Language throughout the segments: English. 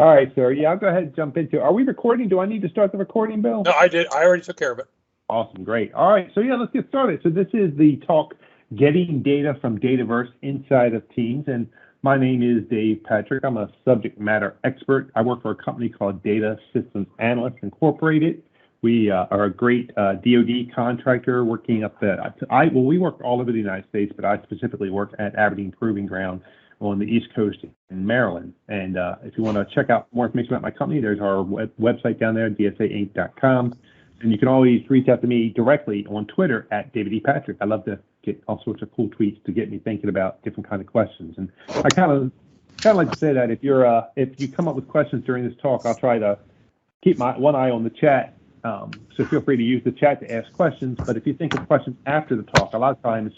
All right, sir. Yeah, I'll go ahead and jump into it. Are we recording? Do I need to start the recording, Bill? No, I did. I already took care of it. Awesome, great. All right, so yeah, let's get started. So this is the talk, Getting Data from Dataverse Inside of Teams, and my name is Dave Patrick. I'm a subject matter expert. I work for a company called Data Systems Analysts Incorporated. We are a great DoD contractor working up at, we work all over the United States, but I specifically work at Aberdeen Proving Ground on the East Coast in Maryland. And if you want to check out more information about my company, there's our website down there, dsainc.com. And you can always reach out to me directly on Twitter at David E. Patrick. I love to get all sorts of cool tweets to get me thinking about different kind of questions. And I kind of like to say that if you come up with questions during this talk, I'll try to keep my one eye on the chat. So feel free to use the chat to ask questions. But if you think of questions after the talk, a lot of times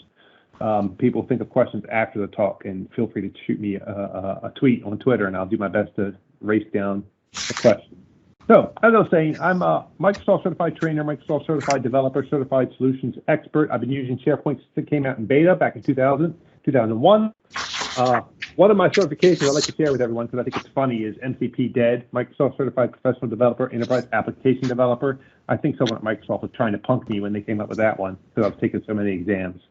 people think of questions after the talk, and feel free to shoot me a tweet on Twitter, and I'll do my best to race down the question. So, as I was saying, I'm a Microsoft certified trainer, Microsoft certified developer, certified solutions expert. I've been using SharePoint since it came out in beta back in 2001. One of my certifications I'd like to share with everyone, because I think it's funny, is MCP DED, Microsoft Certified Professional Developer, Enterprise Application Developer. I think someone at Microsoft was trying to punk me when they came up with that one, because I was taking so many exams.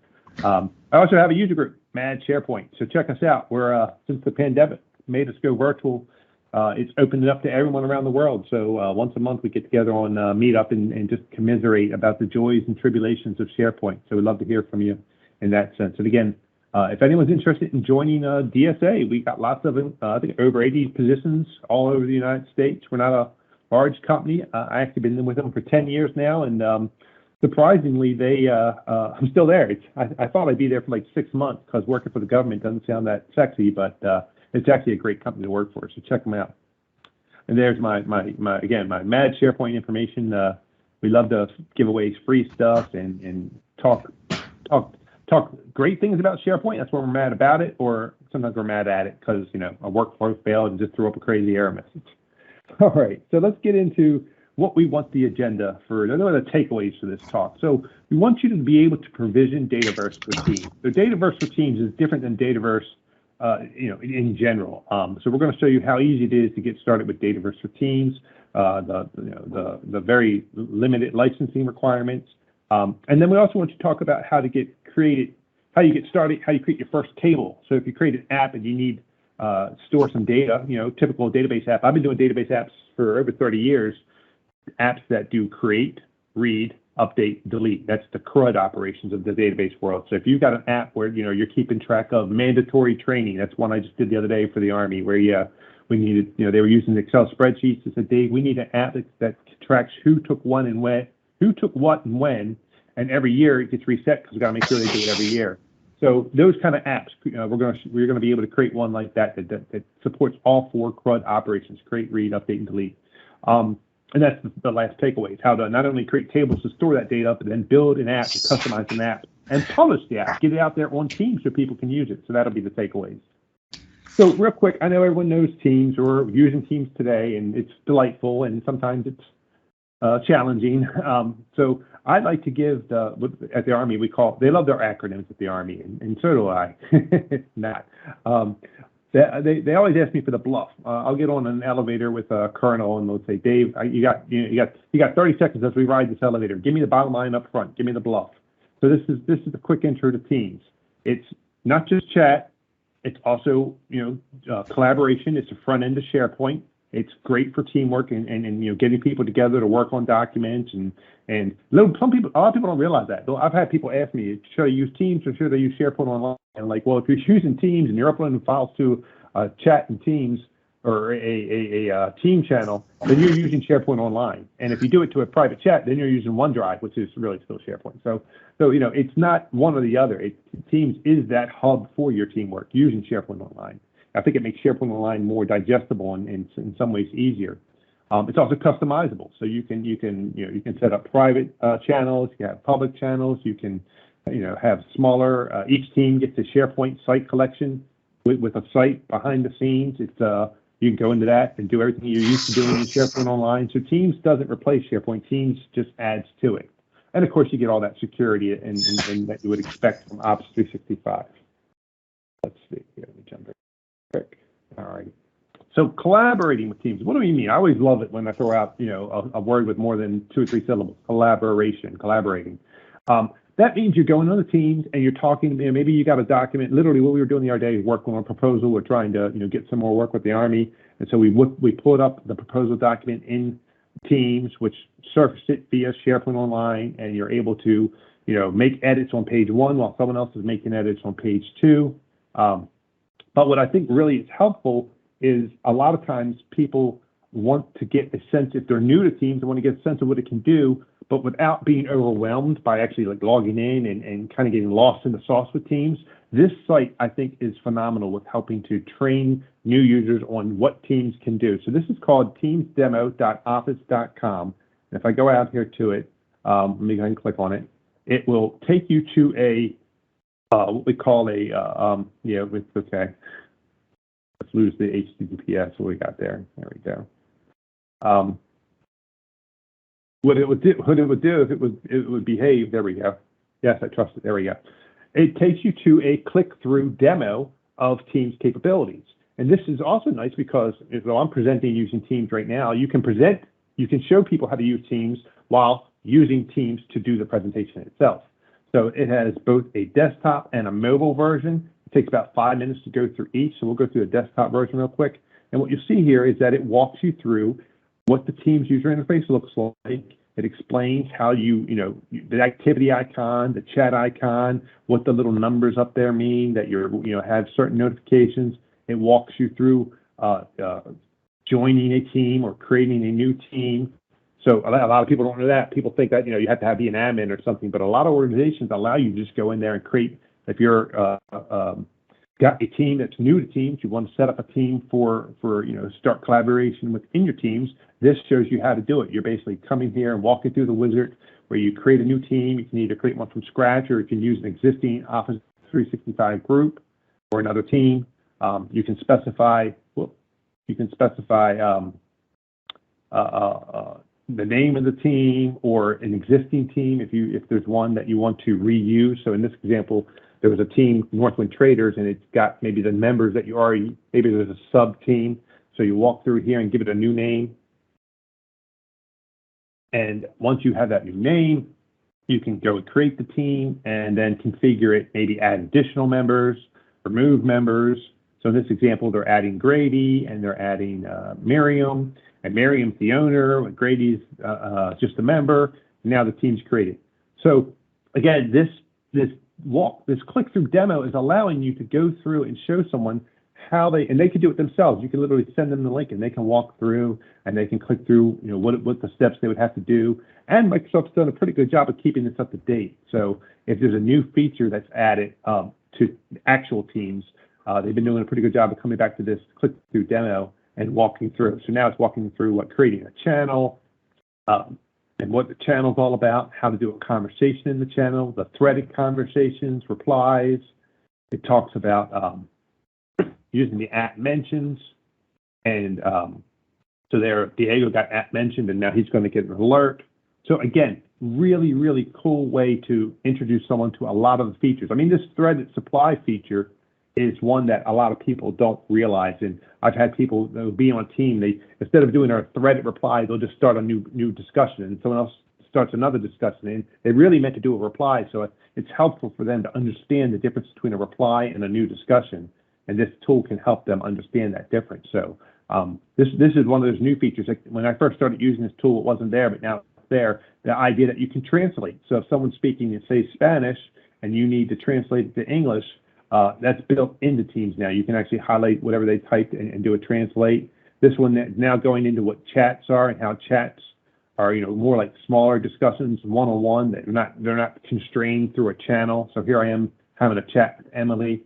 I also have a user group, Mad SharePoint. So check us out. We're since the pandemic made us go virtual, it's opened it up to everyone around the world. So once a month we get together on Meetup and just commiserate about the joys and tribulations of SharePoint. So we'd love to hear from you in that sense. And again, if anyone's interested in joining DSA, we got lots of, I think, over 80 positions all over the United States. We're not a large company. I actually been with them for 10 years now, and surprisingly, I'm still there. I thought I'd be there for like 6 months, because working for the government doesn't sound that sexy, but it's actually a great company to work for. So check them out. And there's my Mad SharePoint information. We love to give away free stuff and talk great things about SharePoint. That's why we're mad about it, or sometimes we're mad at it because a workflow failed and just threw up a crazy error message. All right, so let's get into what we want the agenda for. Those are the takeaways for this talk. So we want you to be able to provision Dataverse for Teams. So Dataverse for Teams is different than Dataverse, in general. So we're going to show you how easy it is to get started with Dataverse for Teams, the very limited licensing requirements, and then we also want to talk about how to get created, how you get started, how you create your first table. So if you create an app and you need store some data, typical database app. I've been doing database apps for over 30 years. Apps that do create, read, update, delete. That's the CRUD operations of the database world. So if you've got an app where you're keeping track of mandatory training, that's one I just did the other day for the Army, where we needed, they were using Excel spreadsheets. I said, Dave, we need an app that tracks who took what and when, and every year it gets reset, because we got to make sure they do it every year. So those kind of apps, we're going to be able to create one like that supports all 4 CRUD operations: create, read, update, and delete. And that's the last takeaway, is how to not only create tables to store that data, but then build an app, and customize an app, and publish the app, get it out there on Teams so people can use it. So that'll be the takeaways. So real quick, I know everyone knows Teams, or we're using Teams today, and it's delightful, and sometimes it's challenging. So I'd like to give, at the Army, they love their acronyms at the Army, and so do I. Not. They always ask me for the bluff. I'll get on an elevator with a colonel, and they'll say, Dave, you got 30 seconds as we ride this elevator. Give me the bottom line up front. Give me the bluff. So this is a quick intro to Teams. It's not just chat. It's also collaboration. It's the front end of SharePoint. It's great for teamwork and getting people together to work on documents and a lot of people don't realize that. I've had people ask me, should I use Teams or should I use SharePoint Online? And well, if you're using Teams and you're uploading files to chat in Teams or a team channel, then you're using SharePoint Online. And if you do it to a private chat, then you're using OneDrive, which is really still SharePoint. So it's not one or the other. Teams is that hub for your teamwork using SharePoint Online. I think it makes SharePoint Online more digestible and in some ways easier. It's also customizable, so you can set up private channels, you can have public channels, you can have smaller. Each team gets a SharePoint site collection with a site behind the scenes. It's you can go into that and do everything you're used to doing in SharePoint Online. So Teams doesn't replace SharePoint. Teams just adds to it, and of course you get all that security and that you would expect from Office 365. Let's see here. Let me jump back quick. All right. So collaborating with teams, what do you mean? I always love it when I throw out, a word with more than 2 or 3 syllables. Collaborating. That means you're going on the teams and you're talking. Maybe you got a document. Literally, what we were doing the other day is working on a proposal. We're trying to, get some more work with the Army, and so we pulled up the proposal document in Teams, which surface it via SharePoint Online, and you're able to, make edits on page 1 while someone else is making edits on page 2. But what I think really is helpful is a lot of times people want to get a sense, if they're new to Teams, they want to get a sense of what it can do, but without being overwhelmed by actually logging in and kind of getting lost in the sauce with Teams. This site, I think, is phenomenal with helping to train new users on what Teams can do. So this is called teamsdemo.office.com. And if I go out here to it, let me go ahead and click on it. It will take you to what we call it's okay. Let's lose the HTTPS. What we got there? There we go. What it would do if it would behave. There we go. Yes, I trust it. There we go. It takes you to a click-through demo of Teams capabilities. And this is also nice because though I'm presenting using Teams right now, you can show people how to use Teams while using Teams to do the presentation itself. So it has both a desktop and a mobile version. It takes about 5 minutes to go through each. So we'll go through the desktop version real quick. And what you see here is that it walks you through what the Teams user interface looks like. It explains how the activity icon, the chat icon, what the little numbers up there mean, that have certain notifications. It walks you through joining a team or creating a new team. So a lot of people don't know that. People think that, you have to be an admin or something, but a lot of organizations allow you to just go in there and create. If you're got a team that's new to Teams, you want to set up a team for start collaboration within your teams, this shows you how to do it. You're basically coming here and walking through the wizard where you create a new team. You can either create one from scratch, or you can use an existing Office 365 group or another team. You can specify the name of the team or an existing team if there's one that you want to reuse. So in this example, there was a team, Northwind Traders, and it's got maybe the members that you already, maybe there's a sub team. So you walk through here and give it a new name. And once you have that new name, you can go and create the team and then configure it, maybe add additional members, remove members. So in this example, they're adding Grady and they're adding Miriam, and Miriam's the owner, and Grady's just a member. And now the team's created. So again, this click-through demo is allowing you to go through and show someone how they can do it themselves. You can literally send them the link and they can walk through and they can click through, what the steps they would have to do. And Microsoft's done a pretty good job of keeping this up to date. So if there's a new feature that's added to actual Teams, they've been doing a pretty good job of coming back to this click-through demo and walking through. So now it's walking through creating a channel, and what the channel's all about, how to do a conversation in the channel, the threaded conversations, replies. It talks about using the app mentions. And so there, Diego got app mentioned, and now he's going to get an alert. So again, really, really cool way to introduce someone to a lot of the features. I mean, this threaded supply feature is one that a lot of people don't realize. And I've had people that will be on a team, instead of doing a threaded reply, they'll just start a new discussion, and someone else starts another discussion. And they really meant to do a reply. So it's helpful for them to understand the difference between a reply and a new discussion. And this tool can help them understand that difference. So this is one of those new features. Like when I first started using this tool, it wasn't there, but now it's there. The idea that you can translate. So if someone's speaking in, say, Spanish, and you need to translate it to English, that's built into Teams now. You can actually highlight whatever they typed and do a translate. This one is now going into what chats are and how chats are, more like smaller discussions, one-on-one. They're not constrained through a channel. So here I am having a chat with Emily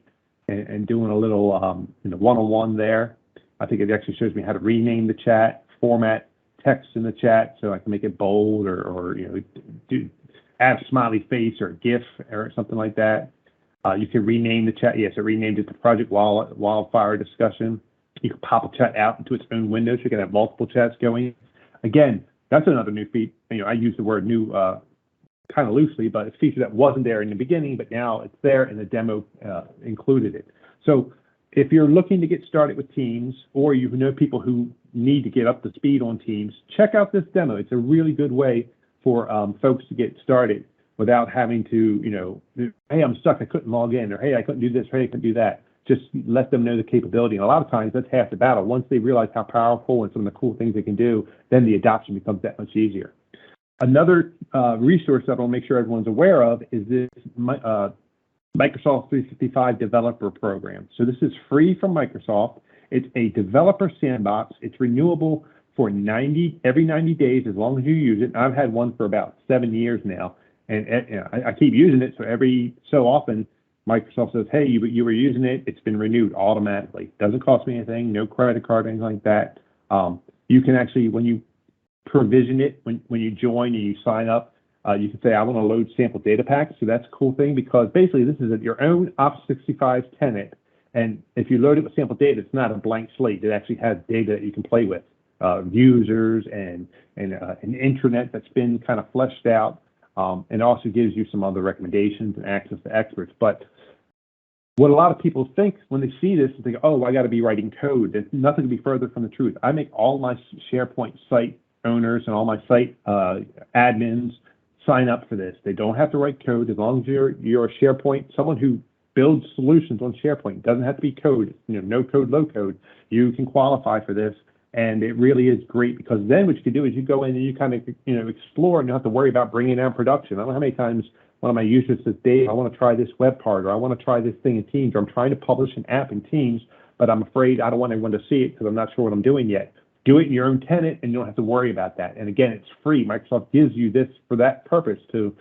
and doing a little one-on-one there. I think it actually shows me how to rename the chat, format text in the chat so I can make it bold or add a smiley face or a GIF or something like that. You can rename the chat. Yes, it renamed it to Project Wildfire Discussion. You can pop a chat out into its own window, so you can have multiple chats going. Again, that's another new feature. I use the word new kind of loosely, but it's a feature that wasn't there in the beginning, but now it's there, and the demo included it. So if you're looking to get started with Teams, or you know people who need to get up to speed on Teams, check out this demo. It's a really good way for folks to get started without having to, hey, I'm stuck, I couldn't log in, or hey, I couldn't do this, or hey, I couldn't do that. Just let them know the capability. And a lot of times that's half the battle. Once they realize how powerful and some of the cool things they can do, then the adoption becomes that much easier. Another resource that I'll make sure everyone's aware of is this Microsoft 365 Developer Program. So this is free from Microsoft. It's a developer sandbox. It's renewable for every 90 days as long as you use it. I've had one for about 7 years now, and I keep using it. So every so often, Microsoft says, hey, you were using it. It's been renewed automatically. Doesn't cost me anything, no credit card, anything like that. You can actually, when you provision it, when you join and you sign up, you can say, I want to load sample data packs. So that's a cool thing, because basically this is your own Office 365 tenant. And if you load it with sample data, it's not a blank slate. It actually has data that you can play with, users and an intranet that's been kind of fleshed out. And also gives you some other recommendations and access to experts. But what a lot of people think when they see this is they go, oh, I got to be writing code. There's nothing to be further from the truth. I make all my SharePoint site owners and all my site admins sign up for this. They don't have to write code as long as you're a SharePoint, someone who builds solutions on SharePoint. It doesn't have to be code, no code, low code. You can qualify for this. And it really is great, because then what you can do is you go in and you kind of, explore, and you don't have to worry about bringing down production. I don't know how many times one of my users says, Dave, I want to try this web part, or I want to try this thing in Teams, or I'm trying to publish an app in Teams, but I'm afraid I don't want everyone to see it because I'm not sure what I'm doing yet. Do it in your own tenant, and you don't have to worry about that. And again, it's free. Microsoft gives you this for that purpose, to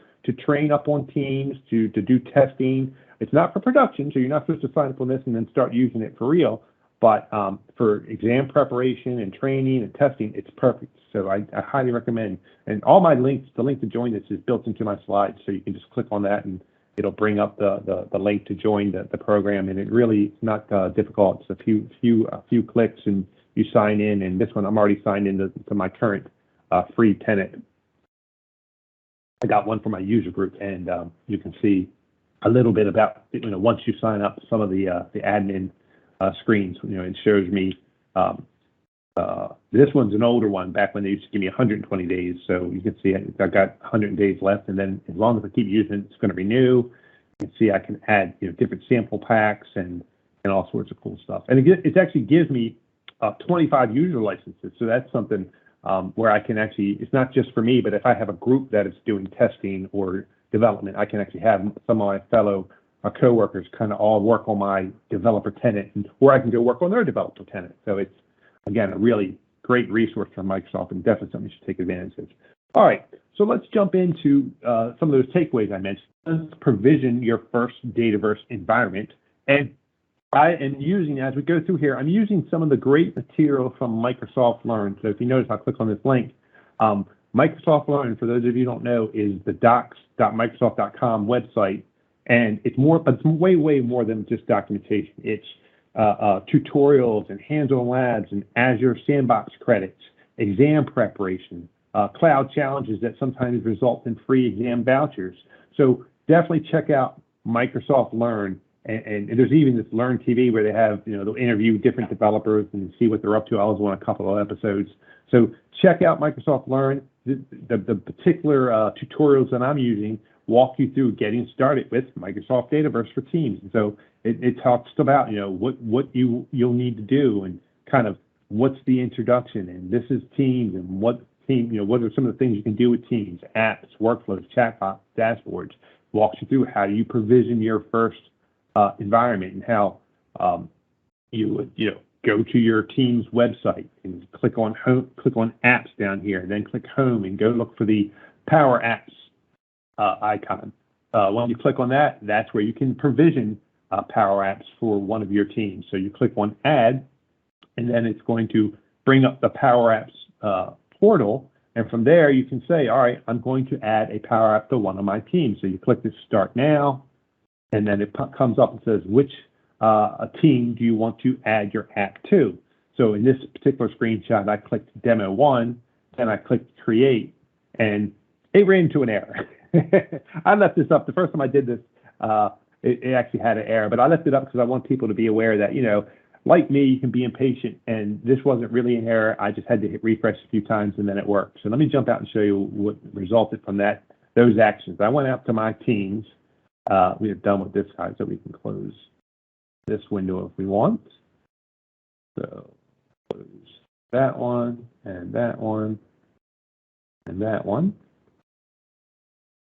train up on Teams, to do testing. It's not for production, so you're not supposed to sign up on this and then start using it for real. But for exam preparation and training and testing, it's perfect. So I highly recommend. And all my links, the link to join this is built into my slides, so you can just click on that and it'll bring up the link to join the program. And it really is not difficult. It's a few clicks and you sign in. And this one, I'm already signed into my current free tenant. I got one for my user group, and you can see a little bit about, once you sign up, some of the admin screens. It shows me, this one's an older one, back when they used to give me 120 days. So you can see I've got 100 days left, and then as long as I keep using it, it's going to renew. You can see I can add different sample packs and all sorts of cool stuff. And it actually gives me 25 user licenses. So that's something where I can actually, it's not just for me, but if I have a group that is doing testing or development, I can actually have some of my fellow coworkers kind of all work on my developer tenant, or I can go work on their developer tenant. So it's, again, a really great resource from Microsoft, and definitely something you should take advantage of. All right, so let's jump into some of those takeaways I mentioned. Let's provision your first Dataverse environment. And I am using, as we go through here, I'm using some of the great material from Microsoft Learn. So if you notice, I'll click on this link. Microsoft Learn, for those of you who don't know, is the docs.microsoft.com website. And it's way, way more than just documentation. It's tutorials and hands-on labs and Azure Sandbox credits, exam preparation, cloud challenges that sometimes result in free exam vouchers. So definitely check out Microsoft Learn. And there's even this Learn TV where they have, they'll interview different developers and see what they're up to. I was on a couple of episodes. So check out Microsoft Learn. The particular tutorials that I'm using walk you through getting started with Microsoft Dataverse for Teams. And so it talks about, what you'll need to do, and kind of what's the introduction, and this is Teams, and what are some of the things you can do with Teams, apps, workflows, chatbots, dashboards. Walks you through how you provision your first environment, and how you would, go to your Teams website and click on home, click on apps down here, and then click home and go look for the PowerApps icon. When you click on that, that's where you can provision PowerApps for one of your teams. So you click on add, and then it's going to bring up the PowerApps portal. And from there, you can say, all right, I'm going to add a PowerApp to one of my teams. So you click this start now, and then it comes up and says, which team do you want to add your app to? So in this particular screenshot, I clicked demo 1, then I clicked create, and it ran into an error. I left this up. The first time I did this, it actually had an error. But I left it up because I want people to be aware that, like me, you can be impatient, and this wasn't really an error. I just had to hit refresh a few times, and then it worked. So let me jump out and show you what resulted from those actions. I went out to my teams. We are done with this side, so we can close this window if we want. So close that one, and that one, and that one.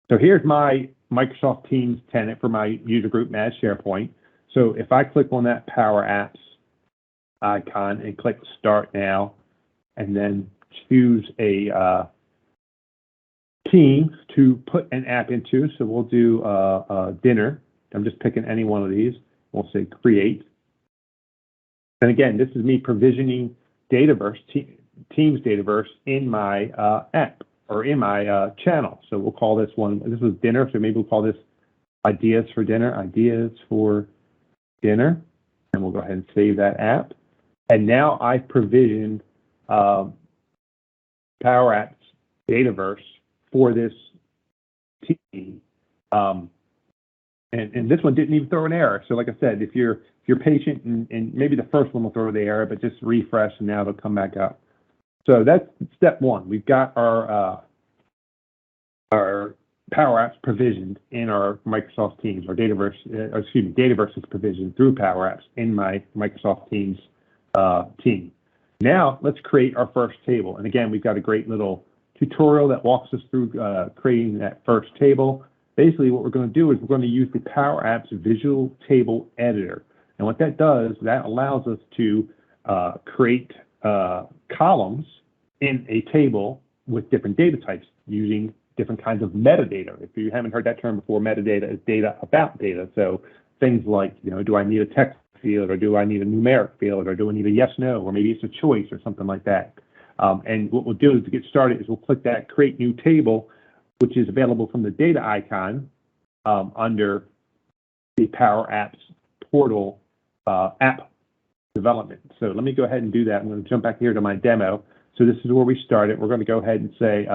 So here's my Microsoft Teams tenant for my user group managed SharePoint. So if I click on that Power Apps icon and click Start Now, and then choose a team to put an app into. So we'll do dinner. I'm just picking any one of these. We'll say Create. And again, this is me provisioning Dataverse, Teams Dataverse in my app or in my channel. So we'll call this one, this was dinner, so maybe we'll call this Ideas for Dinner, Ideas for Dinner. And we'll go ahead and save that app. And now I've provisioned PowerApps Dataverse for this team. And this one didn't even throw an error. So like I said, if you're patient and maybe the first one will throw the error, but just refresh and now it'll come back up. So that's step one. We've got our Power Apps provisioned in our Microsoft Teams, or Dataverse, Dataverse is provisioned through Power Apps in my Microsoft Teams team. Now let's create our first table. And again, we've got a great little tutorial that walks us through creating that first table. Basically, what we're going to do is we're going to use the Power Apps Visual Table Editor. And what that does, that allows us to create columns in a table with different data types using different kinds of metadata. If you haven't heard that term before, metadata is data about data. So things like, do I need a text field, or do I need a numeric field, or do I need a yes, no, or maybe it's a choice or something like that. And what we'll do is to get started is we'll click that Create New Table, which is available from the data icon under the Power Apps portal app development. So let me go ahead and do that. I'm going to jump back here to my demo. So this is where we started. We're going to go ahead and say,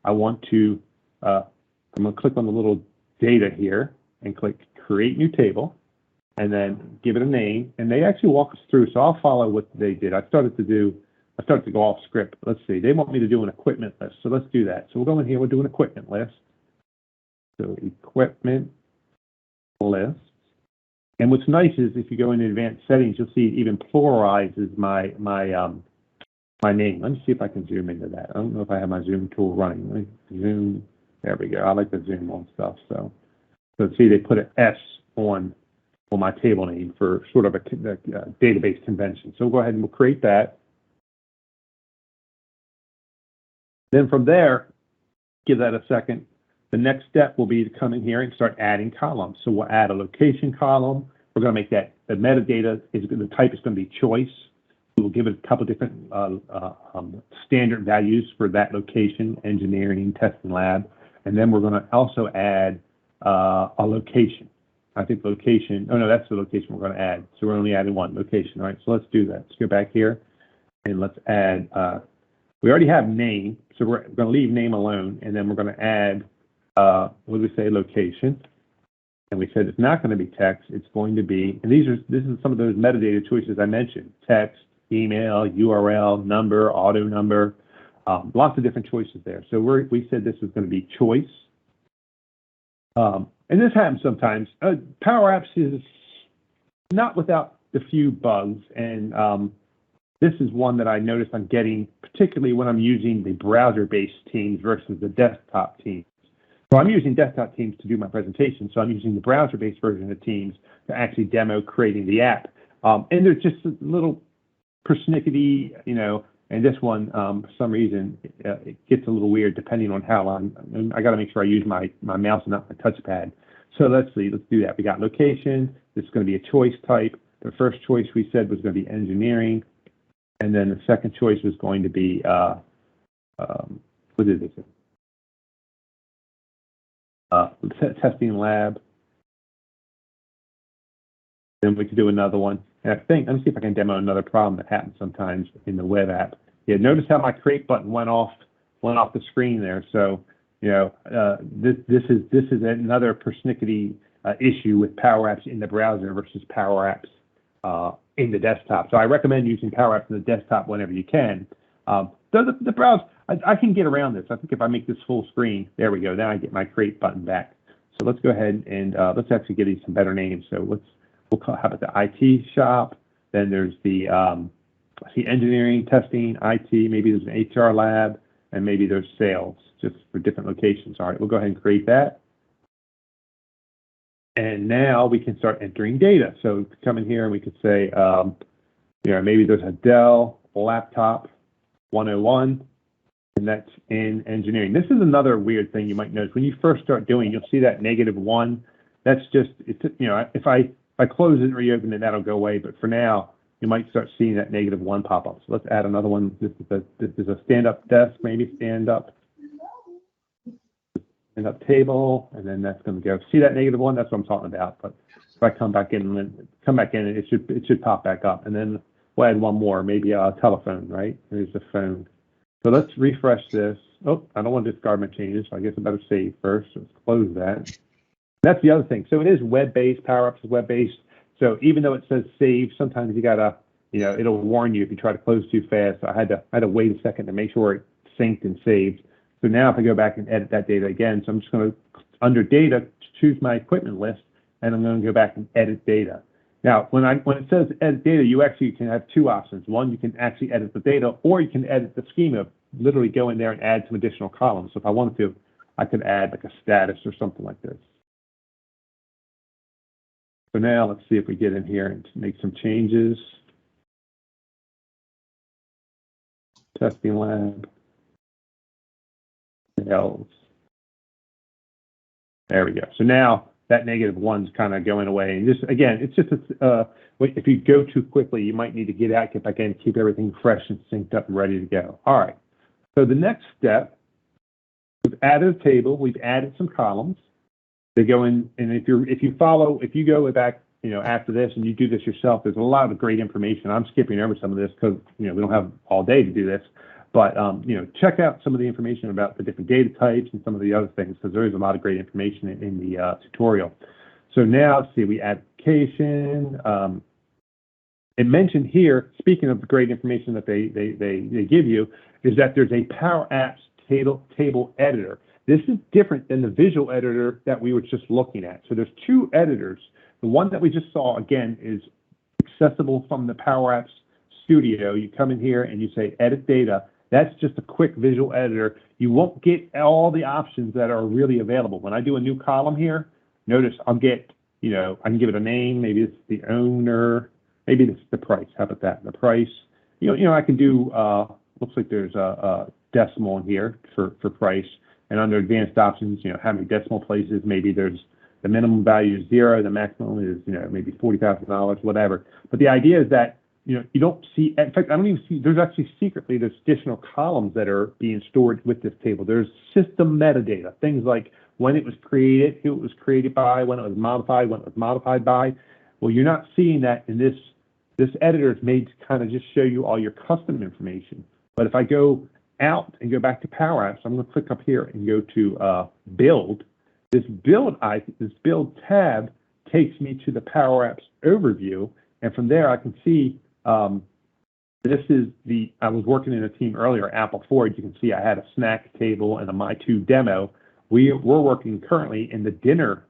I'm going to click on the little data here and click Create New Table, and then give it a name. And they actually walk us through. So I'll follow what they did. I started to go off script. Let's see. They want me to do an equipment list. So let's do that. So we'll go in here. We'll do an equipment list. So equipment list. And what's nice is if you go into advanced settings, you'll see it even pluralizes my name. Let me see if I can zoom into that. I don't know if I have my zoom tool running. Let me zoom. There we go. I like to zoom on stuff. So see, they put an S on my table name for sort of a database convention. So we'll go ahead and we'll create that. Then from there, give that a second. The next step will be to come in here and start adding columns. So we'll add a location column. We're going to make that the metadata the type is going to be choice. We'll give it a couple different standard values for that location, engineering, test, and lab. And then we're going to also add a location. I think location, oh no, that's the location we're going to add. So we're only adding one location. All right, so let's do that. Let's go back here and let's add, we already have name, so we're going to leave name alone, and then we're going to add, what do we say, location. And we said it's not going to be text, it's going to be, and this is some of those metadata choices I mentioned, text, email, URL, number, auto number, lots of different choices there. So we said this was going to be choice. And this happens sometimes. Power Apps is not without a few bugs, and this is one that I noticed I'm getting, particularly when I'm using the browser-based Teams versus the desktop Teams. So I'm using desktop Teams to do my presentation, so I'm using the browser-based version of Teams to actually demo creating the app. And there's just a little persnickety, and this one, for some reason, it gets a little weird depending on how I got to make sure I use my mouse and not my touchpad. So let's see, let's do that. We got location. This is going to be a choice type. The first choice we said was going to be engineering. And then the second choice was going to be, what is this? Testing lab. Then we could do another one. And I think, let me see if I can demo another problem that happens sometimes in the web app. Yeah, notice how my create button went off the screen there. So, this is another persnickety issue with PowerApps in the browser versus PowerApps in the desktop. So I recommend using PowerApps in the desktop whenever you can. The browser, I can get around this. I think if I make this full screen, there we go. Then I get my create button back. So let's go ahead and let's actually give these some better names. So we'll call, how about the IT shop? Then there's the engineering, testing, IT. Maybe there's an HR lab, and maybe there's sales, just for different locations. All right, we'll go ahead and create that. And now we can start entering data. So we could come in here and we could say, maybe there's a Dell laptop 101, and that's in engineering. This is another weird thing you might notice. When you first start doing, you'll see that -1. That's just, if I close it and reopen it, that'll go away. But for now, you might start seeing that -1 pop up. So let's add another one. This is a stand-up desk, maybe stand-up table, and then that's going to go. See that -1? That's what I'm talking about. But if I come back in, it should pop back up. And then we'll add one more, maybe a telephone, right? There's the phone. So let's refresh this. Oh, I don't want to discard my changes, so I guess I better save first. So let's close that. That's the other thing. So it is web-based. PowerApps is web-based. So even though it says save, sometimes you gotta, it'll warn you if you try to close too fast. So I had to wait a second to make sure it synced and saved. So now if I go back and edit that data again, so I'm just going to, under data, choose my equipment list, and I'm going to go back and edit data. Now, when it says edit data, you actually can have two options. One, you can actually edit the data, or you can edit the schema, literally go in there and add some additional columns. So if I wanted to, I could add like a status or something like this. So now let's see if we get in here and make some changes. Testing lab. Else. There we go. So now that -1's kind of going away. And just again, it's just if you go too quickly, you might need to get out, get back in, keep everything fresh and synced up and ready to go. All right. So the next step, we've added a table, we've added some columns. They go in, and if you go back, after this and you do this yourself, there's a lot of great information. I'm skipping over some of this because we don't have all day to do this. But check out some of the information about the different data types and some of the other things, because there is a lot of great information in the tutorial. So now, let's see, we add application. It mentioned here, speaking of the great information that they give you, is that there's a PowerApps table editor. This is different than the visual editor that we were just looking at. So there's two editors. The one that we just saw, again, is accessible from the PowerApps Studio. You come in here and you say edit data. That's just a quick visual editor. You won't get all the options that are really available. When I do a new column here, notice I'll get, I can give it a name. Maybe it's the owner. Maybe it's the price. How about that? The price. I can do, looks like there's a decimal in here for price. And under advanced options, how many decimal places, maybe there's the minimum value is 0, the maximum is, maybe $40,000, whatever. But the idea is that, you don't see, in fact, I don't even see, there's additional columns that are being stored with this table. There's system metadata, things like when it was created, who it was created by, when it was modified by. Well, you're not seeing that in this. This editor is made to kind of just show you all your custom information. But if I go out and go back to PowerApps, I'm going to click up here and go to Build. This Build tab takes me to the PowerApps overview, and from there I can see I was working in a team earlier, Apple Ford. You can see I had a snack table and a My2 demo. We're working currently in the dinner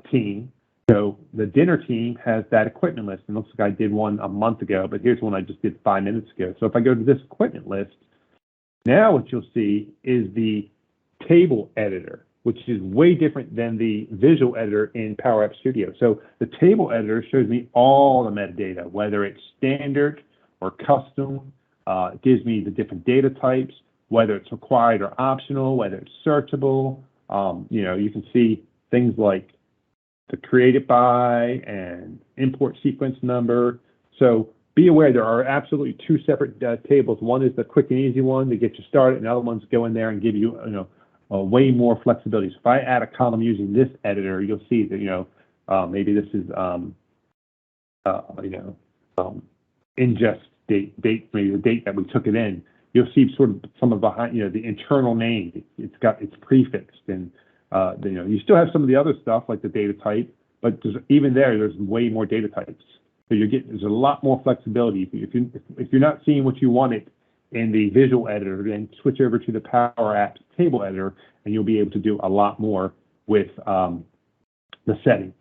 team. So the dinner team has that equipment list, and it looks like I did one a month ago, but here's one I just did 5 minutes ago. So if I go to this equipment list, now what you'll see is the table editor, which is way different than the visual editor in PowerApps Studio. So the table editor shows me all the metadata, whether it's standard or custom. It gives me the different data types, whether it's required or optional, whether it's searchable. You can see things like the created by and import sequence number. So be aware there are absolutely two separate tables. One is the quick and easy one to get you started, and the other ones go in there and give you, way more flexibility. So if I add a column using this editor, you'll see that, maybe this is, ingest date, maybe the date that we took it in. You'll see sort of some of behind, the internal name. It's prefixed, and you still have some of the other stuff like the data type, but even there's way more data types. So there's a lot more flexibility. If you're not seeing what you wanted in the visual editor, then switch over to the PowerApps table editor, and you'll be able to do a lot more with the settings.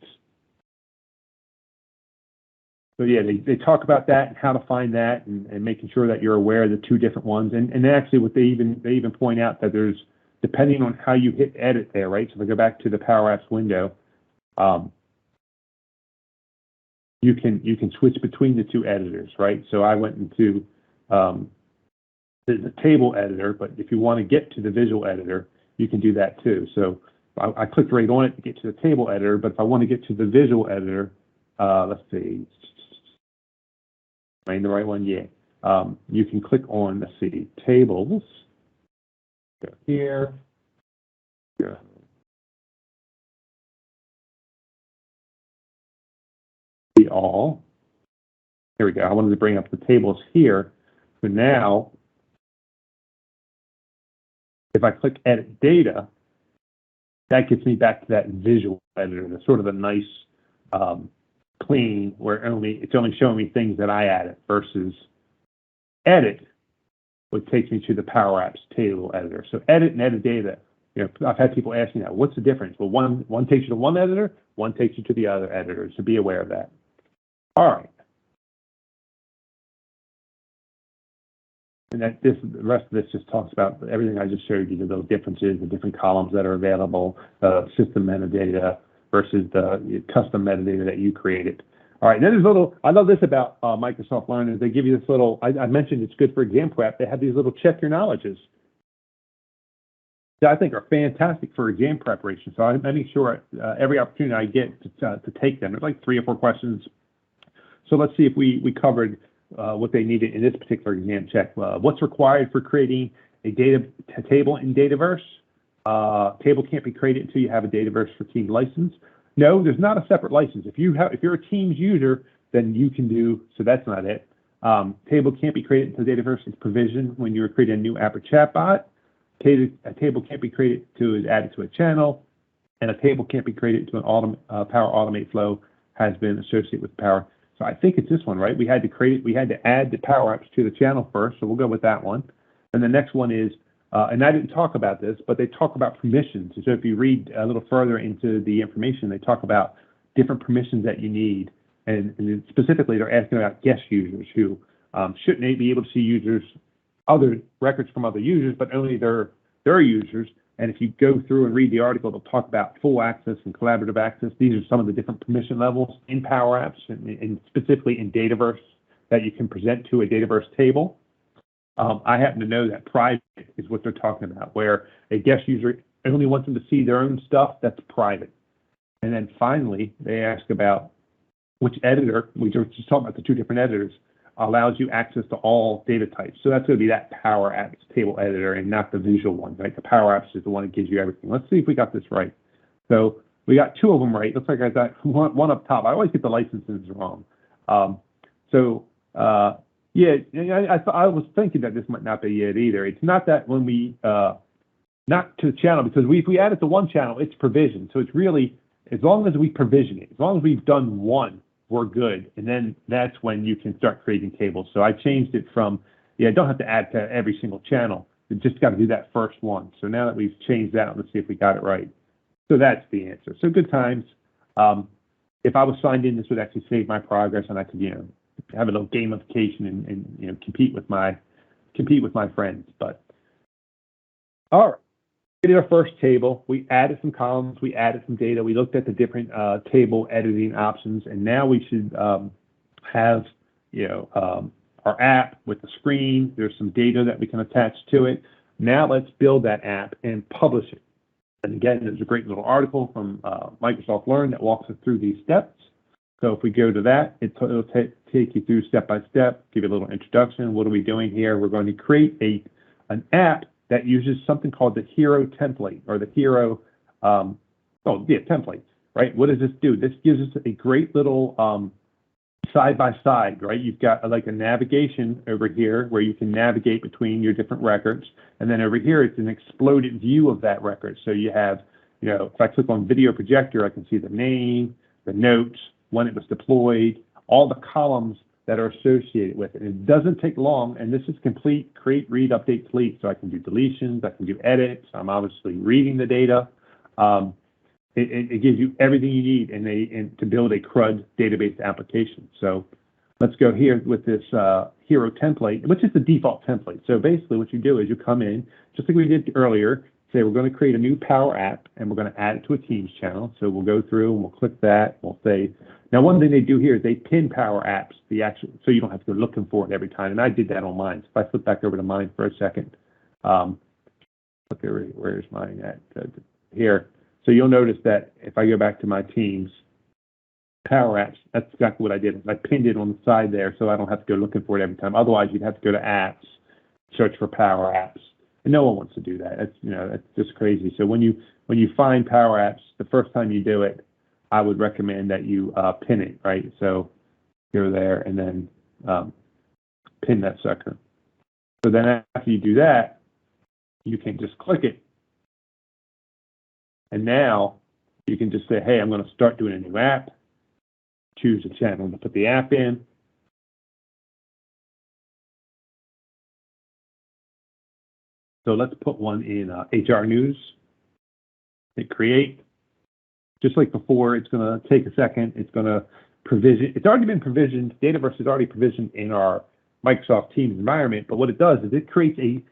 So yeah, they talk about that and how to find that, and making sure that you're aware of the two different ones. And actually, what they even point out that there's, depending on how you hit edit there, right? So if I go back to the PowerApps window, you can switch between the two editors, right? So I went into the table editor, but if you want to get to the visual editor, you can do that too. So I clicked right on it to get to the table editor, but if I want to get to the visual editor, let's see, am I in the right one? Yeah. You can click on, let's see, tables. Go here. Go. See all. Here we go. I wanted to bring up the tables here. So now, if I click edit data, that gets me back to that visual editor. That's sort of a nice clean, where it's only showing me things that I added, versus edit, which takes me to the PowerApps table editor. So edit and edit data. I've had people ask me that. What's the difference? Well, one takes you to one editor, one takes you to the other editor. So be aware of that. All right. And the rest of this just talks about everything I just showed you, the little differences, the different columns that are available, system metadata versus the custom metadata that you created. All right, then I love this about Microsoft Learn, is they give you this little, I mentioned it's good for exam prep, they have these little check your knowledges that I think are fantastic for exam preparation. So I make sure every opportunity I get to take them. There's like 3 or 4 questions. So let's see if we covered what they needed in this particular exam check. What's required for creating a table in Dataverse? Table can't be created until you have a Dataverse for Teams license. No, there's not a separate license. If you're a Teams user, then you can do, so that's not it. Table can't be created until Dataverse is provisioned when you're creating a new app or chatbot. A table can't be created to is added to a channel, and a table can't be created to an Power Automate flow has been associated with Power. So I think it's this one, right? We had to add the PowerApps to the channel first, so we'll go with that one. And the next one is, and I didn't talk about this, but they talk about permissions. So if you read a little further into the information, they talk about different permissions that you need. And specifically, they're asking about guest users who shouldn't be able to see other records from other users, but only their users. And if you go through and read the article, they'll talk about full access and collaborative access. These are some of the different permission levels in PowerApps, and specifically in Dataverse, that you can present to a Dataverse table. I happen to know that private is what they're talking about, where a guest user only wants them to see their own stuff. That's private. And then finally, they ask about which editor, we were just talking about the 2 different editors, allows you access to all data types. So that's going to be that PowerApps table editor and not the visual one, right? The PowerApps is the one that gives you everything. Let's see if we got this right. So we got 2 of them right. Looks like I got one up top. I always get the licenses wrong. Yeah, I was thinking that this might not be it either. It's not that when we, not to the channel, because if we add it to one channel, it's provisioned. So it's really, as long as we provision it, as long as we've done one, we're good. And then that's when you can start creating tables. So I changed it from, don't have to add to every single channel. You just got to do that first one. So now that we've changed that, let's see if we got it right. So that's the answer. So good times. If I was signed in, this would actually save my progress, and I could, have a little gamification and compete with my friends. But all right, we did our first table. We added some columns. We added some data. We looked at the different table editing options, and now we should have our app with the screen. There's some data that we can attach to it. Now let's build that app and publish it. And again, there's a great little article from Microsoft Learn that walks us through these steps. So if we go to that, it'll take you through step by step, give you a little introduction. What are we doing here? We're going to create an app that uses something called the Hero template, or the Hero, template, right? What does this do? This gives us a great little side by side, right? You've got like a navigation over here where you can navigate between your different records. And then over here, it's an exploded view of that record. So you have, if I click on video projector, I can see the name, the notes, when it was deployed, all the columns that are associated with it. It doesn't take long, and this is complete, create, read, update, delete. So I can do deletions, I can do edits. I'm obviously reading the data. It gives you everything you need to build a CRUD database application. So let's go here with this Hero template, which is the default template. So basically what you do is you come in, just like we did earlier, say we're going to create a new Power App, and we're going to add it to a Teams channel. So we'll go through and we'll click that. We'll say, now one thing they do here is they pin PowerApps, so you don't have to go looking for it every time. And I did that on mine. So if I flip back over to mine for a second, where's mine at? Here. So you'll notice that if I go back to my Teams, PowerApps, that's exactly what I did. I pinned it on the side there so I don't have to go looking for it every time. Otherwise, you'd have to go to Apps, search for PowerApps. And no one wants to do that. That's just crazy. So when you find PowerApps, the first time you do it, I would recommend that you pin it, right? So go there and then pin that sucker. So then after you do that, you can just click it. And now you can just say, hey, I'm going to start doing a new app. Choose a channel to put the app in. So let's put one in HR News. Hit create. Just like before, it's going to take a second. It's going to provision. It's already been provisioned. Dataverse is already provisioned in our Microsoft Teams environment. But what it does is it creates a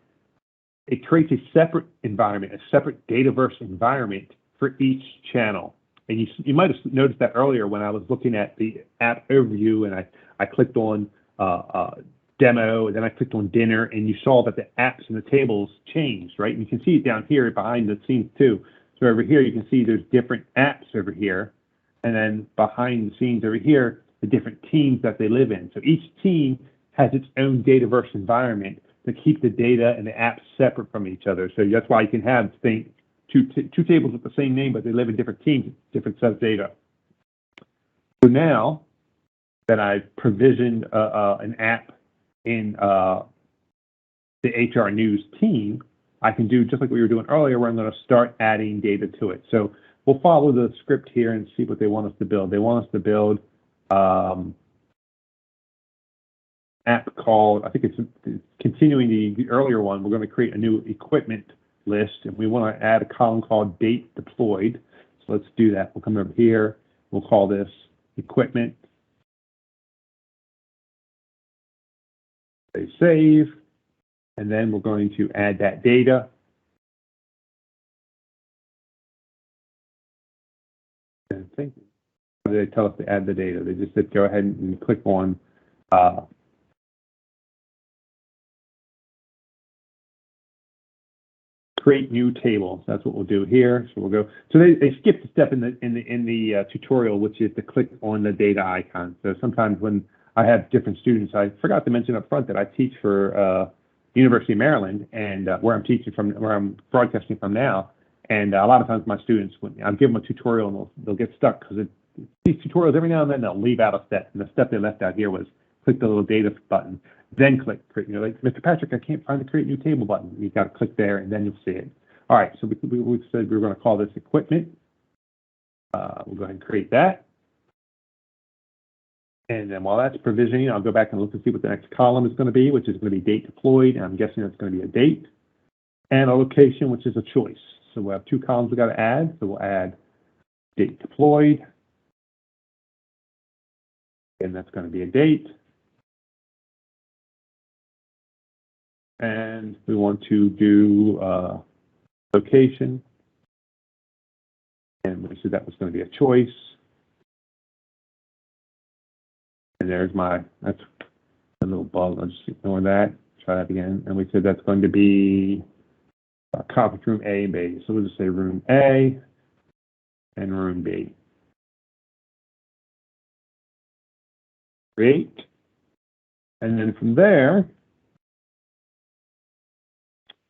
separate environment, a separate Dataverse environment for each channel. And you might have noticed that earlier when I was looking at the app overview, and I clicked on demo, and then I clicked on dinner, and you saw that the apps and the tables changed, right? And you can see it down here behind the scenes too. So over here, you can see there's different apps over here, and then behind the scenes over here, the different teams that they live in. So each team has its own Dataverse environment to keep the data and the apps separate from each other. So that's why you can have two tables with the same name, but they live in different teams, different set of data. So now that I've provisioned an app in the HR News team, I can do just like we were doing earlier, where I'm going to start adding data to it. So we'll follow the script here and see what they want us to build. They want us to build app called, I think it's continuing the earlier one. We're going to create a new equipment list, and we want to add a column called date deployed. So let's do that. We'll come over here. We'll call this equipment. Say save. And then we're going to add that data. And I think they tell us to add the data. They just said go ahead and click on create new tables. That's what we'll do here. So we'll go. So they skipped a step in the tutorial, which is to click on the data icon. So sometimes when I have different students, I forgot to mention up front that I teach for University of Maryland, and where I'm broadcasting from now. And a lot of times my students, when I'll give them a tutorial, and they'll get stuck because these tutorials every now and then they'll leave out a step. And the step they left out here was click the little data button, then click create. Like Mr. Patrick, I can't find the create new table button. You've got to click there, and then you'll see it. All right, so we said we were going to call this equipment. We'll go ahead and create that. And then while that's provisioning, I'll go back and look to see what the next column is going to be, which is going to be date deployed. And I'm guessing it's going to be a date and a location, which is a choice. So we'll have two columns we got to add. So we'll add date deployed. And that's going to be a date. And we want to do location. And we said that was going to be a choice. And there's that's a little bug. I'll just ignore that. Try that again. And we said that's going to be conference room A and B. So we'll just say room A and room B. Create. And then from there,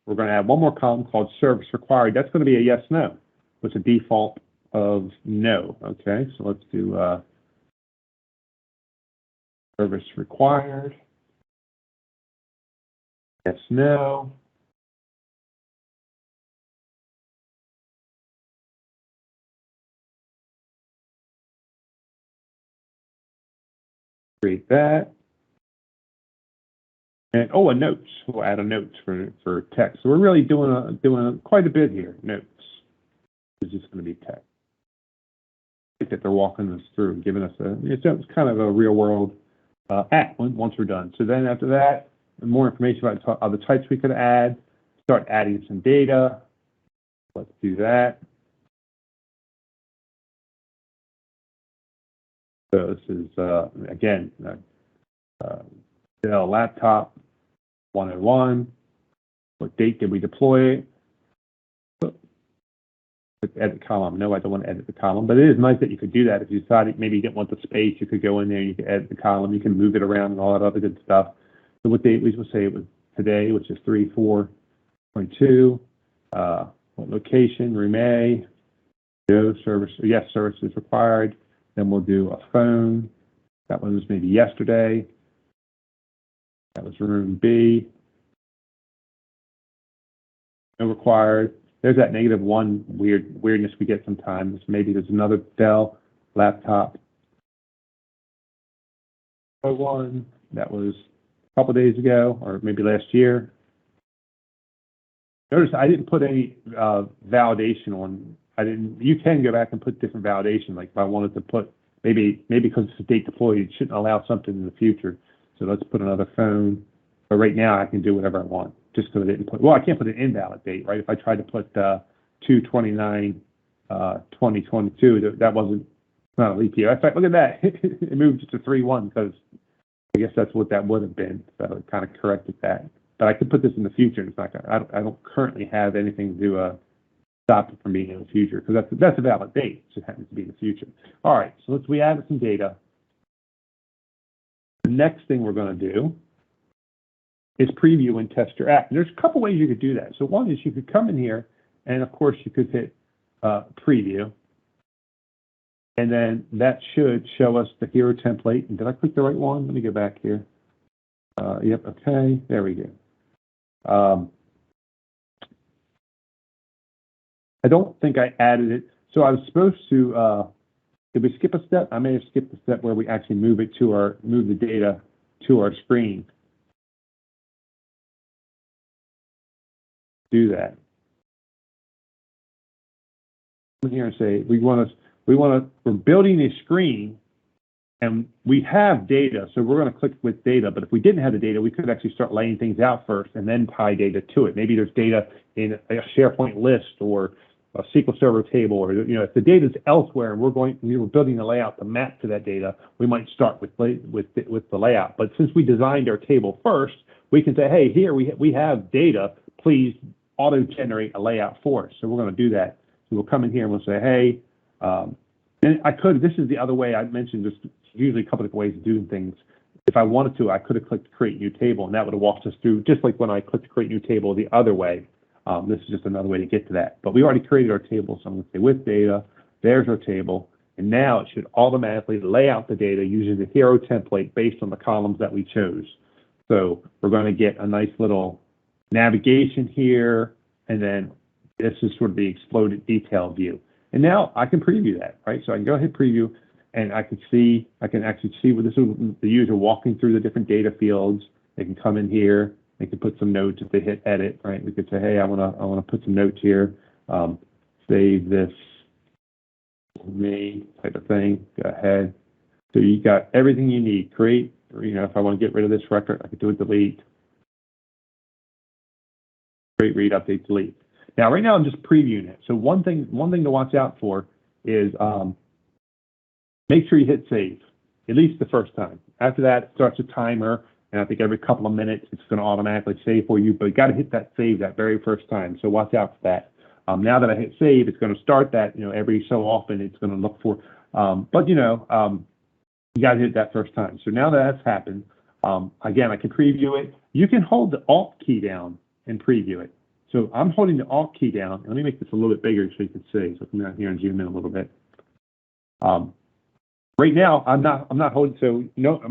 we're going to add one more column called service required. That's going to be a yes, no, with a default of no. Okay, so let's do service required. Yes, no. Create that. And oh, a notes. We'll add a notes for text. So we're really doing quite a bit here. Notes is just going to be text. I think that they're walking us through and giving us it's kind of a real world app once we're done. So then after that, more information about other types we could add. Start adding some data. Let's do that. So this is again Dell laptop 101. What date did we deploy it? Edit column. No, I don't want to edit the column, but it is nice that you could do that. If you decided maybe you didn't want the space, you could go in there and you could edit the column. You can move it around and all that other good stuff. So what date we will say it was today, which is 3/4/22. What location? May. No service. Yes, service is required. Then we'll do a phone. That one was maybe yesterday. That was room B. No required. There's that -1 weirdness we get sometimes. Maybe there's another Dell laptop. One that was a couple days ago, or maybe last year. Notice I didn't put any validation on. You can go back and put different validation. Like if I wanted to put maybe because it's a date deployed, it shouldn't allow something in the future. So let's put another phone. But right now I can do whatever I want. Just because I didn't put, well, I can't put an invalid date, right? If I tried to put 2/29/2022, that wasn't not a leap year. In fact, look at that. It moved to 3/1 because I guess that's what that would have been. So it kind of corrected that. But I could put this in the future. In fact, I don't currently have anything to stop it from being in the future because that's a valid date. It just happens to be in the future. All right, so we added some data. The next thing we're going to do is preview and test your app. And there's a couple ways you could do that. So one is you could come in here, and of course you could hit preview, and then that should show us the hero template. And did I click the right one? Let me go back here. Yep, okay, there we go. I don't think I added it. So I was supposed to, did we skip a step? I may have skipped the step where we actually move the data to our screen. Do that. Come here and say we're building a screen and we have data, so we're going to click with data. But if we didn't have the data, we could actually start laying things out first and then tie data to it. Maybe there's data in a SharePoint list or a SQL Server table, or if the data is elsewhere and we were building a layout to map to that data, we might start with the layout. But since we designed our table first, we can say, hey, here we have data. Please auto-generate a layout for us. So we're going to do that. So we'll come in here and we'll say, hey, and this is the other way I mentioned, there's usually a couple of ways of doing things. If I wanted to, I could have clicked create new table, and that would have walked us through, just like when I clicked create new table the other way. This is just another way to get to that. But we already created our table, so I'm going to say with data, there's our table, and now it should automatically lay out the data using the hero template based on the columns that we chose. So we're going to get a nice little navigation here, and then this is sort of the exploded detail view. And now I can preview that, right? So I can go ahead preview, and I can actually see what this is, the user walking through the different data fields. They can come in here, they can put some notes if they hit edit, right? We could say, hey, I wanna put some notes here, save this for me type of thing. Go ahead. So you got everything you need. Create, if I want to get rid of this record, I could do a delete. Create, read, update, delete. Now, right now I'm just previewing it. So one thing to watch out for is make sure you hit save, at least the first time. After that, it starts a timer, and I think every couple of minutes it's going to automatically save for you, but you got to hit that save that very first time. So watch out for that. Now that I hit save, it's going to start that, every so often it's going to look for, you got to hit that first time. So now that that's happened, again, I can preview it. You can hold the Alt key down and preview it. So I'm holding the Alt key down. Let me make this a little bit bigger so you can see. So come down here and zoom in a little bit. Right now, I'm not holding. So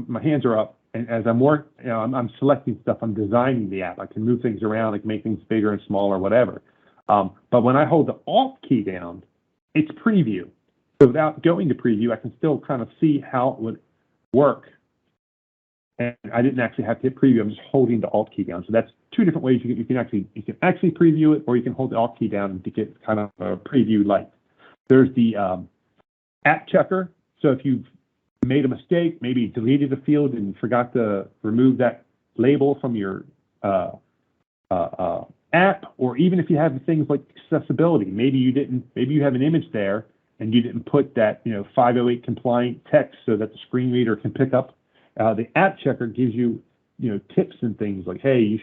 my hands are up, and as I'm I'm selecting stuff. I'm designing the app. I can move things around. I can make things bigger and smaller, whatever. But when I hold the Alt key down, it's preview. So without going to preview, I can still kind of see how it would work and I didn't actually have to hit preview. I'm just holding the Alt key down. So that's two different ways you can actually preview it, or you can hold the Alt key down to get kind of a preview light. There's the app checker. So if you've made a mistake, maybe deleted a field and forgot to remove that label from your app, or even if you have things like accessibility, maybe you have an image there and you didn't put that 508 compliant text so that the screen reader can pick up. The app checker gives you tips and things like, hey, you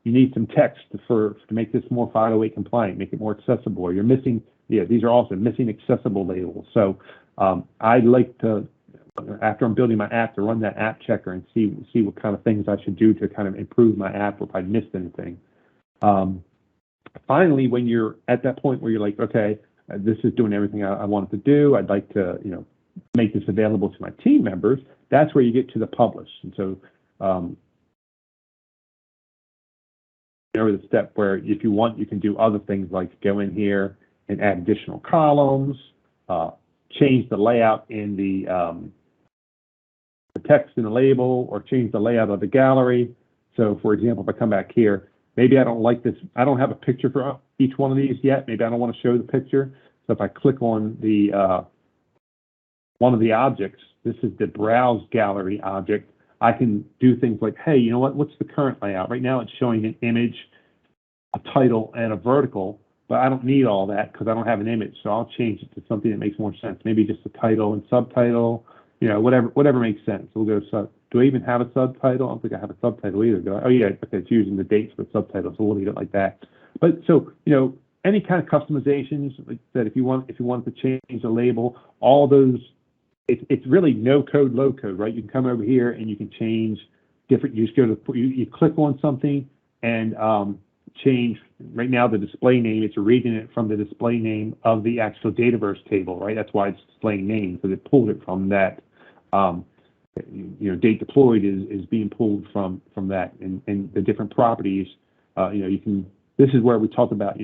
need some text to make this more 508 compliant, make it more accessible. Or you're missing, these are also missing accessible labels. So I like to, after I'm building my app, to run that app checker and see what kind of things I should do to kind of improve my app, or if I missed anything. Finally, when you're at that point where you're like, okay, this is doing everything I want it to do, I'd like to make this available to my team members, that's where you get to the publish. And so the step where if you want, you can do other things like go in here and add additional columns, change the layout in the text in the label, or change the layout of the gallery. So for example, if I come back here, maybe I don't like this, I don't have a picture for each one of these yet. Maybe I don't want to show the picture. So if I click on the one of the objects, this is the browse gallery object, I can do things like, hey, you know what's the current layout? Right now it's showing an image, a title, and a vertical, but I don't need all that because I don't have an image. So I'll change it to something that makes more sense. Maybe just a title and subtitle, whatever makes sense. We'll go do I even have a subtitle? I don't think I have a subtitle either. Do I? Oh yeah, okay, it's using the dates for subtitles, so we'll leave it like that. But so, any kind of customizations like that, if you want to change a label, all those, it's really no code, low code, right? You can come over here and you can change different, you just go to, you click on something and change, right now the display name, it's reading it from the display name of the actual Dataverse table, right? That's why it's displaying name, because it pulled it from that. Date deployed is being pulled from that, and the different properties. You can. This is where we talk about.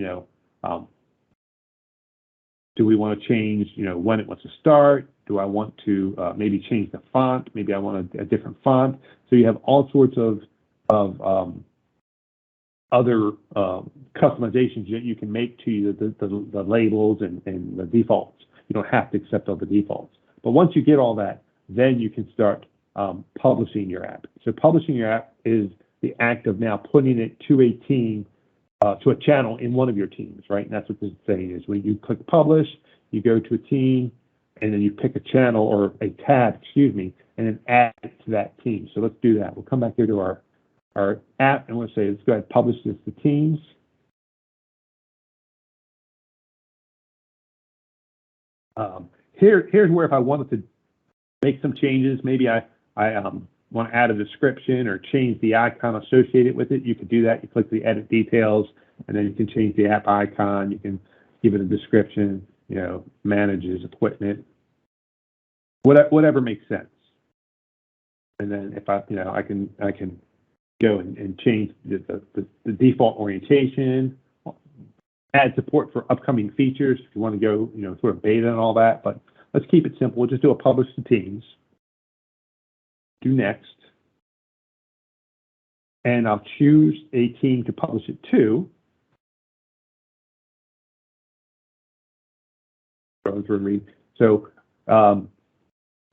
Do we want to change? When it wants to start? Do I want to maybe change the font? Maybe I want a different font. So you have all sorts of other customizations that you can make to the labels and the defaults. You don't have to accept all the defaults. But once you get all that, then you can start publishing your app. So publishing your app is the act of now putting it to a team, to a channel in one of your teams, right? And that's what this is saying is when you click publish, you go to a team, and then you pick a channel or a tab, and then add it to that team. So let's do that. We'll come back here to our app, and we'll say, let's go ahead and publish this to teams. Here's where if I wanted to make some changes, maybe I want to add a description or change the icon associated with it, you could do that. You click the edit details, and then you can change the app icon. You can give it a description, manages equipment, whatever makes sense. And then if I can go and change the default orientation, add support for upcoming features if you want to go, sort of beta and all that. But let's keep it simple. We'll just do a publish to teams. Do next. And I'll choose a team to publish it to. So,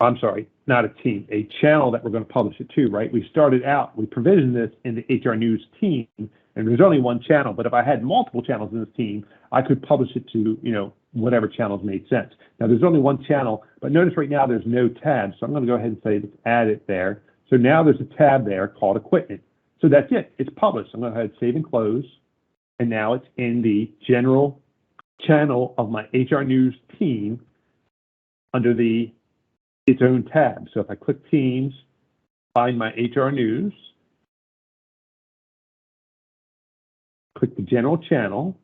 I'm sorry, not a team, a channel that we're going to publish it to, right? We started out, we provisioned this in the HR News team, and there's only one channel. But if I had multiple channels in this team, I could publish it to, whatever channels made sense. Now, there's only one channel, but notice right now there's no tab. So I'm going to go ahead and say, let's add it there. So now there's a tab there called equipment. So that's it. It's published. I'm going to go ahead and save and close. And now it's in the general channel of my HR News team under its own tab. So if I click Teams, find my HR News, click the General Channel,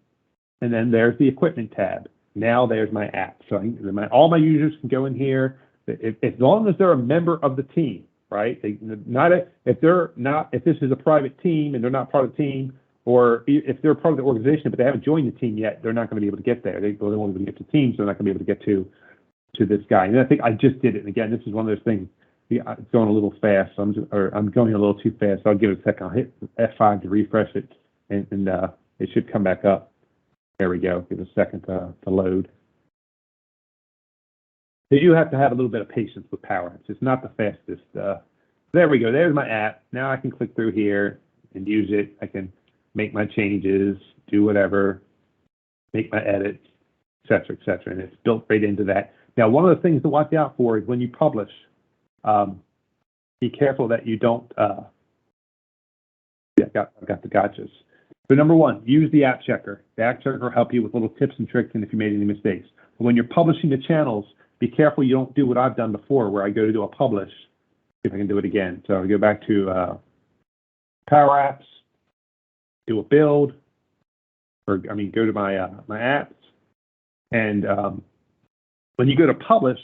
and then there's the Equipment tab. Now there's my app. So all my users can go in here, as long as they're a member of the team, right? If this is a private team and they're not part of the team, or if they're part of the organization but they haven't joined the team yet, they're not going to be able to get there. They won't be able to get to teams, so they're not going to be able to get to this guy. And I think I just did it. And again, this is one of those things. it's going a little fast, so I'm going a little too fast. So I'll give it a second. I'll hit F5 to refresh it, and it should come back up. There we go. Give it a second to load. So you have to have a little bit of patience with PowerApps. It's not the fastest. There we go. There's my app. Now I can click through here and use it. I can make my changes, do whatever, make my edits, et cetera, and it's built right into that. Now, one of the things to watch out for is when you publish, be careful that you don't, I've got the gotchas. So number one, use the app checker. The app checker will help you with little tips and tricks and if you made any mistakes. But when you're publishing the channels, be careful you don't do what I've done before where I go to do a publish. See if I can do it again. So I go back to PowerApps, do a build, or go to my my apps, and when you go to publish,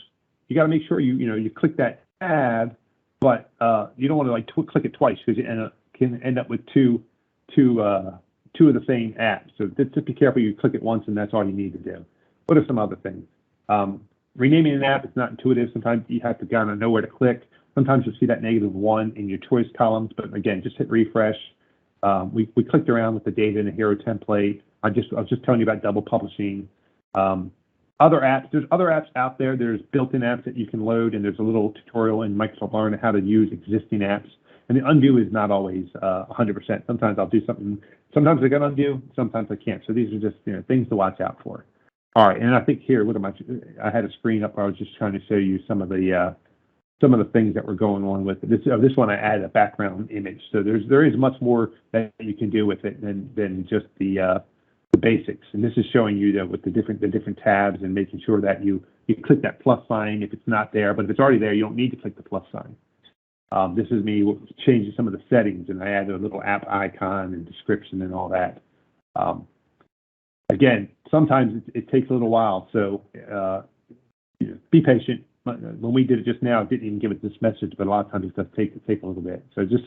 you got to make sure you click that tab, but you don't want to like click it twice because you can end up with two of the same apps. So just be careful you click it once and that's all you need to do. What are some other things? Renaming an app is not intuitive. Sometimes you have to kind of know where to click. Sometimes you'll see that -1 in your choice columns, but again, just hit refresh. We clicked around with the data in the Hero template. I was just telling you about double publishing. Other apps, there's other apps out there. There's built-in apps that you can load, and there's a little tutorial in Microsoft Learn how to use existing apps. And the undo is not always 100%. Sometimes I'll do something. Sometimes I can undo. Sometimes I can't. So these are just things to watch out for. All right, and I think here, I had a screen up where I was just trying to show you some of the things that were going on with it. This one I added a background image. So there is much more that you can do with it than just the basics. And this is showing you with the different tabs and making sure that you click that plus sign if it's not there. But if it's already there, you don't need to click the plus sign. This is me changing some of the settings, and I added a little app icon and description and all that. Again, sometimes it takes a little while, so be patient. When we did it just now, it didn't even give it this message, but a lot of times it does take a little bit. So just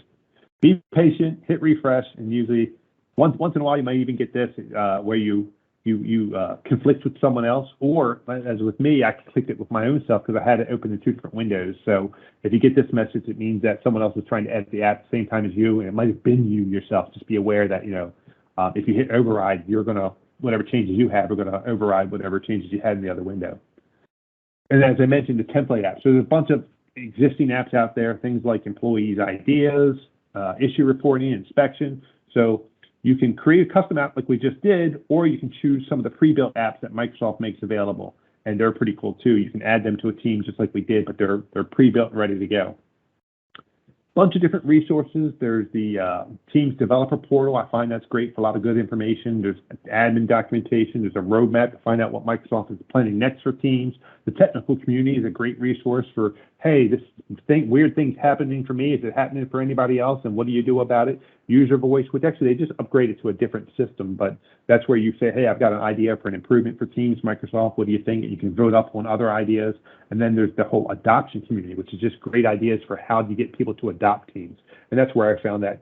be patient, hit refresh, and usually once in a while you might even get this where you conflict with someone else, or as with me, I clicked it with my own self because I had it open in 2 different windows. So if you get this message, it means that someone else is trying to edit the app at the same time as you, and it might have been you yourself. Just be aware that if you hit override, whatever changes you have are going to override whatever changes you had in the other window. And as I mentioned, the template apps. So there's a bunch of existing apps out there, things like employees' ideas, issue reporting, inspection. So you can create a custom app like we just did, or you can choose some of the pre-built apps that Microsoft makes available, and they're pretty cool too. You can add them to a team just like we did, but they're pre-built and ready to go. Bunch of different resources. There's the Teams developer portal. I find that's great for a lot of good information. There's admin documentation. There's a roadmap to find out what Microsoft is planning next for Teams. The technical community is a great resource for, hey, weird thing's happening for me. Is it happening for anybody else? And what do you do about it? User voice, which actually they just upgraded to a different system, but that's where you say, hey, I've got an idea for an improvement for Teams, Microsoft. What do you think? And you can vote up on other ideas. And then there's the whole adoption community, which is just great ideas for how do you get people to adopt Teams. And that's where I found that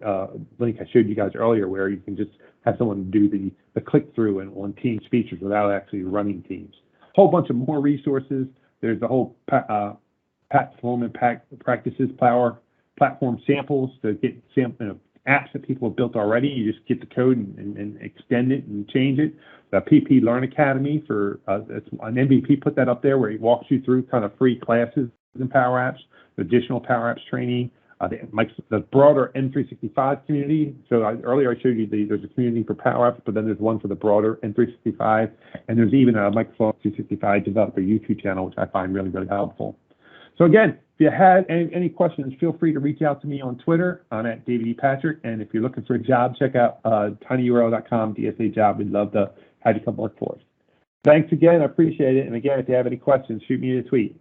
link I showed you guys earlier, where you can just have someone do the click-through and on Teams features without actually running Teams. Whole bunch of more resources. There's the whole platform and practices platform samples to get apps that people have built already. You just get the code and extend it and change it. The PP Learn Academy for an MVP put that up there where he walks you through kind of free classes in PowerApps, additional PowerApps training. The broader M365 community. So earlier I showed you there's a community for PowerApps, but then there's one for the broader M365, and there's even a Microsoft 365 developer YouTube channel, which I find really, really helpful. So again, if you had any questions, feel free to reach out to me on Twitter. I'm at David E. Patrick, and if you're looking for a job, check out tinyurl.com, DSA job. We'd love to have you come work for us. Thanks again, I appreciate it. And again, if you have any questions, shoot me a tweet.